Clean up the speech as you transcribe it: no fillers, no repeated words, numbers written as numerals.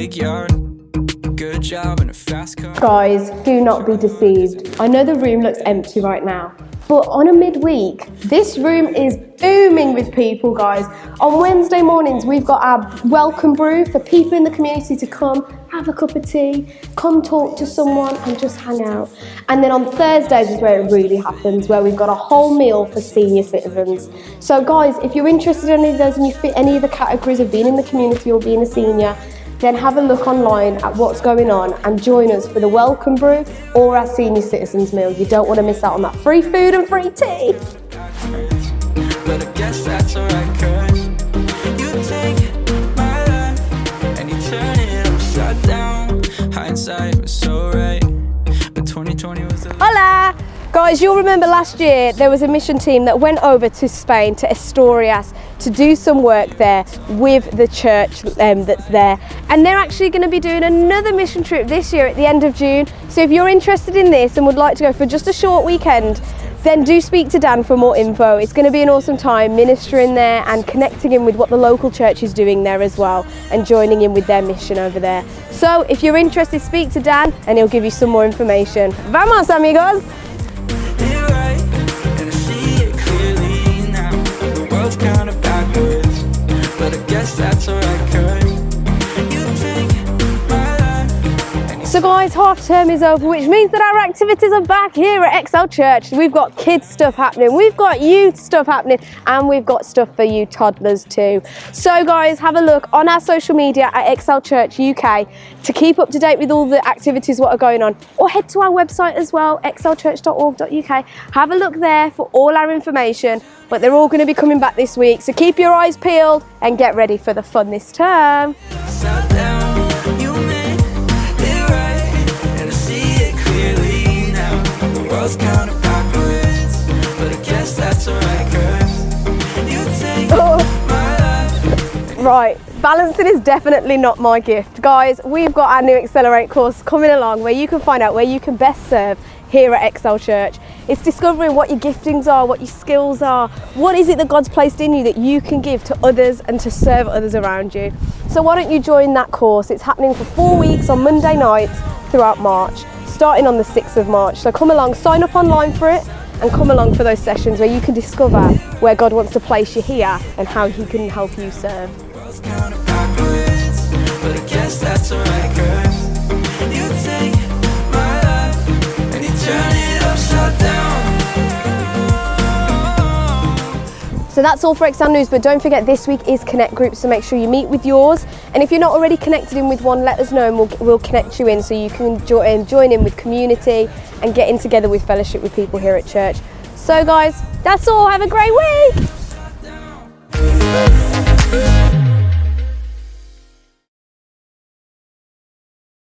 big yard, good job and a fast car. Guys, do not be deceived. I know the room looks empty right now, but on a midweek, this room is booming with people, guys. On Wednesday mornings, we've got our welcome brew for people in the community to come, have a cup of tea, come talk to someone and just hang out. And then on Thursdays is where it really happens, where we've got a whole meal for senior citizens. So guys, if you're interested in any of those and you fit any of the categories of being in the community or being a senior, then have a look online at what's going on and join us for the welcome brew or our senior citizens meal. You don't want to miss out on that free food and free tea. But I guess that's alright, 'cause you take my life and you turn it upside down. Hindsight was so right, but 2020 was the... Hola! Guys, you'll remember last year there was a mission team that went over to Spain, to Asturias, to do some work there with the church that's there. And they're actually going to be doing another mission trip this year at the end of June. So if you're interested in this and would like to go for just a short weekend, then do speak to Dan for more info. It's going to be an awesome time ministering there and connecting in with what the local church is doing there as well and joining in with their mission over there. So if you're interested, speak to Dan and he'll give you some more information. Vamos, amigos! Kind of backwards, but I guess that's alright, 'cause you take my life. So guys, half term is over, which means that our activities are back here at Excel Church. We've got kids stuff happening, we've got youth stuff happening, and we've got stuff for you toddlers too. So guys, have a look on our social media at Excel Church UK to keep up to date with all the activities what are going on, or head to our website as well, excelchurch.org.uk. Have a look there for all our information, but they're all going to be coming back this week, so keep your eyes peeled and get ready for the fun this term. Upside down, you made it right, and I see it clearly now. The world's kind of backwards, but I guess that's alright, 'cause you take my life. Right, balancing is definitely not my gift. Guys, we've got our new Accelerate course coming along where you can find out where you can best serve here at Excel Church. It's discovering what your giftings are, what your skills are, what is it that God's placed in you that you can give to others and to serve others around you. So why don't you join that course? It's happening for 4 weeks on Monday nights throughout March, starting on the 6th of March. So come along, sign up online for it and come along for those sessions where you can discover where God wants to place you here and how he can help you serve. World's kind of backwards, but I guess that's alright, 'cause you take my life and you turn it upside down. So that's all for Excel News, but don't forget this week is Connect Group, so make sure you meet with yours. And if you're not already connected in with one, let us know and we'll connect you in so you can join in with community and get in together with fellowship with people here at church. So guys, that's all. Have a great week.